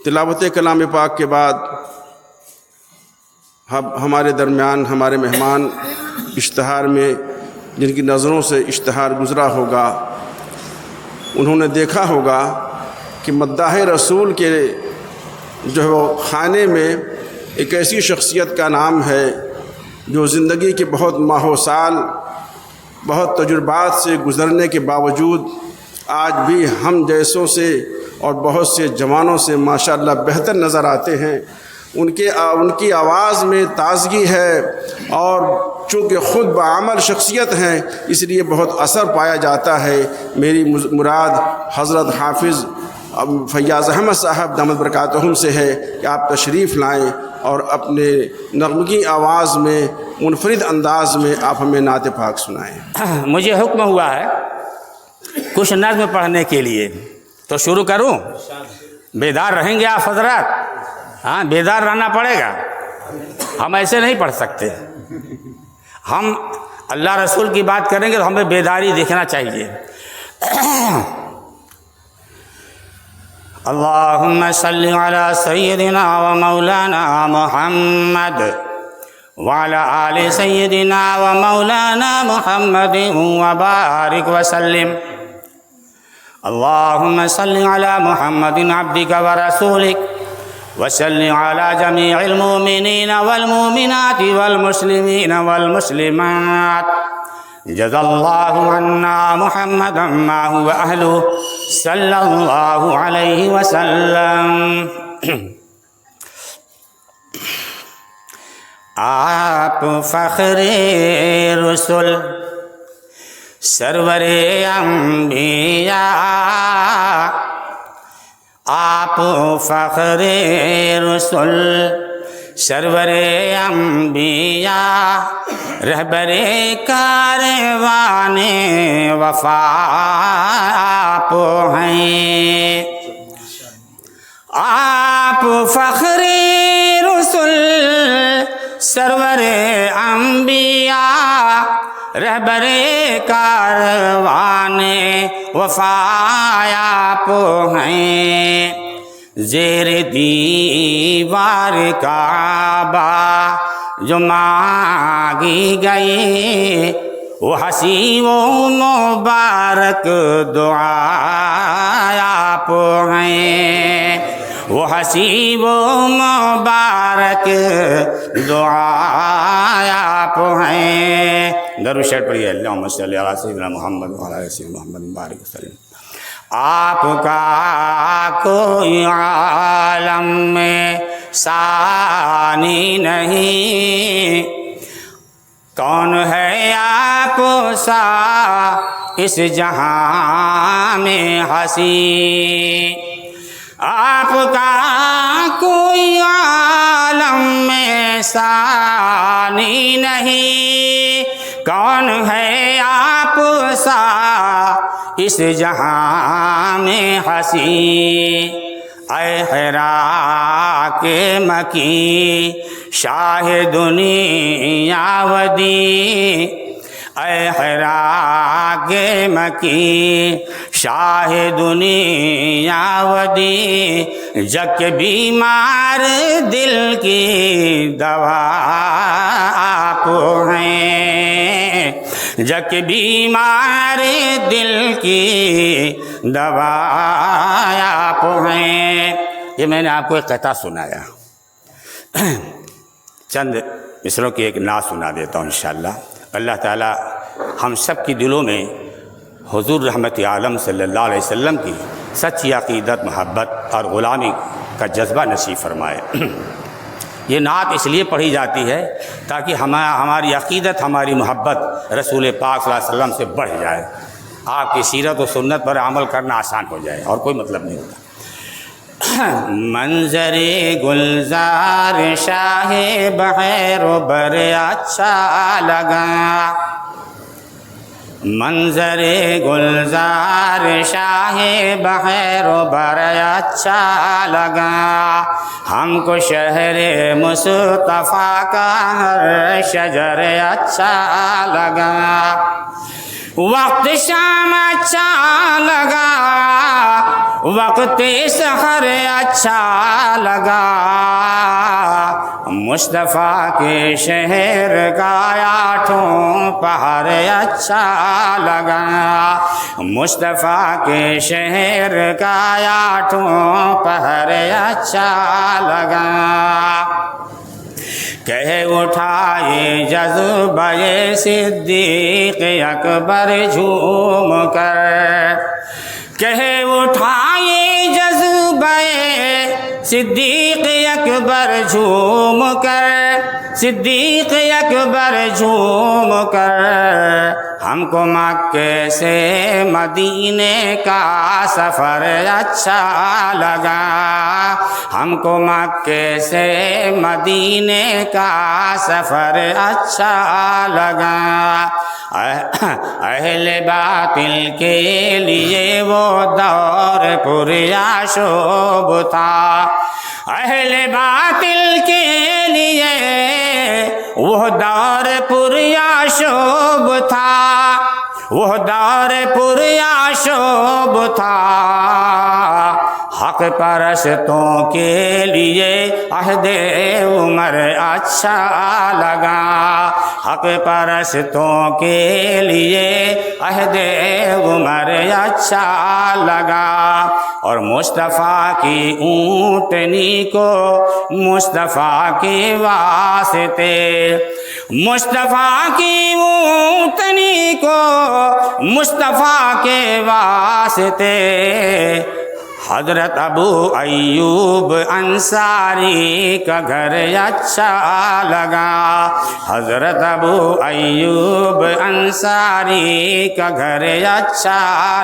تلاوت کلام پاک کے بعد ہمارے درمیان ہمارے مہمان اشتہار میں جن کی نظروں سے اشتہار گزرا ہوگا انہوں نے دیکھا ہوگا کہ مداح رسول کے جو خانے میں ایک ایسی شخصیت کا نام ہے جو زندگی کے بہت ماہ و سال بہت تجربات سے گزرنے کے باوجود آج بھی ہم جیسوں سے اور بہت سے جوانوں سے ماشاءاللہ بہتر نظر آتے ہیں۔ ان کی آواز میں تازگی ہے اور چونکہ خود بعمل شخصیت ہیں اس لیے بہت اثر پایا جاتا ہے۔ میری مراد حضرت حافظ فیاض احمد صاحب دامت برکاتہم سے ہے کہ آپ تشریف لائیں اور اپنے نغمگی آواز میں منفرد انداز میں آپ ہمیں نعت پاک سنائیں۔ مجھے حکم ہوا ہے کچھ نظم پڑھنے کے لیے، تو شروع کروں؟ بیدار رہیں گے آپ حضرات؟ ہاں، بیدار رہنا پڑے گا، ہم ایسے نہیں پڑھ سکتے۔ ہم اللہ رسول کی بات کریں گے تو ہمیں بیداری دیکھنا چاہیے۔ اللہم صلی علی سیدنا و مولانا محمد وعلی آل سیدنا و مولانا محمد وبارک وسلم۔ اللہم صلی علی محمد عبدک و رسولک وصلی علی جمیع المؤمنین والمؤمنات والمسلمین والمسلمات۔ جزا اللہ عنا محمدا ما هو اہلہ صلی اللہ علیہ وسلم۔ آپ فخر رسول سرور انبیاء، آپ فخر رسول سرور انبیاء، رہبر کاروان وفا آپ ہیں۔ آپ فخر رسول سرور انبیاء، رہبر کاروان وفا آپ ہیں۔ زیر دیوار کعبہ جو مانگی گئی، وہ حسین و مبارک دعا آپ ہیں۔ وہ حسین و مبارک دعا آپ ہیں۔ درود شریف پڑھیے، اللہم صلی علی سیدنا محمد وعلی آل سیدنا محمد مبارک وسلم۔ آپ کا کوئی عالم میں ثانی نہیں، کون ہے آپ سا اس جہاں میں ہنسی۔ آپ کا کوئی عالم میں ثانی نہیں، کون ہے آپ سا اس جہاں میں ہنسی۔ اے حرا کے مکی شاہ دنیا ودی، اے حرا کے مکی شاہ دنیا ودی، جگ کے بیمار دل کی دوا آپ ہیں۔ جگ کے بیمار دل کی دوا آپ ہیں۔ یہ میں نے آپ کو ایک قطعہ سنایا، چند مصروں کی ایک نعت سنا دیتا ہوں انشاءاللہ۔ اللہ تعالی ہم سب کی دلوں میں حضور رحمت عالم صلی اللہ علیہ وسلم کی سچی عقیدت، محبت اور غلامی کا جذبہ نصیب فرمائے۔ یہ نعت اس لیے پڑھی جاتی ہے تاکہ ہماری عقیدت، ہماری محبت رسول پاک صلی اللہ علیہ وسلم سے بڑھ جائے، آپ کی سیرت و سنت پر عمل کرنا آسان ہو جائے، اور کوئی مطلب نہیں ہوتا۔ منظر گلزار شاہ بحر و بر اچھا لگا، منظر گلزار شاہ بحر و بر اچھا لگا، ہم کو شہر مصطفیٰ کا ہر شجر اچھا لگا، وقت شام اچھا لگا، وقت سحر اچھا لگا، مصطفیٰ کے شہر کا 8 پہر اچھا لگا، مصطفیٰ کے شہر کا 8 پہر اچھا لگا۔ کہہ اٹھائے جذبہ صدیق اکبر جھوم کر، کہہ اٹھائے جذبہ صدیق اکبر جھوم کر، صدیق اکبر جھوم کر، ہم کو مکے سے مدینے کا سفر اچھا لگا، ہم کو مکے سے مدینے کا سفر اچھا لگا۔ اہل باطل کے لیے وہ دور پریاشوب تھا، اہل باطل کے لیے وہ دور پریاشوب تھا، وہ دور پریاشوب تھا۔ حق پرستوں کے لیے عہد عمر اچھا لگا، حق پرستوں کے لیے عہد عمر اچھا لگا۔ اور مصطفیٰ کی اونٹنی کو مصطفیٰ کے واسطے، مصطفیٰ کی اونٹنی کو مصطفیٰ کے واسطے حضرت ابو ایوب انصاری کا گھر اچھا لگا، حضرت ابو ایوب انصاری کا گھر اچھا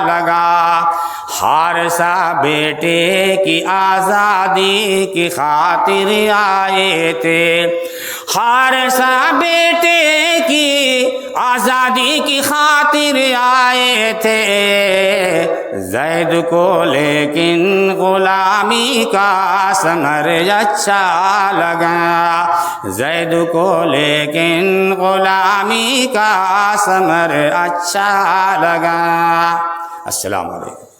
لگا۔ حارثہ بیٹے کی آزادی کی خاطر آئے تھے، حارثہ بیٹے کی آزادی کی خاطر آئے تھے، زید کو لیکن غلامی کا ثمر اچھا لگا، زید کو لیکن غلامی کا ثمر اچھا لگا۔ السلام علیکم۔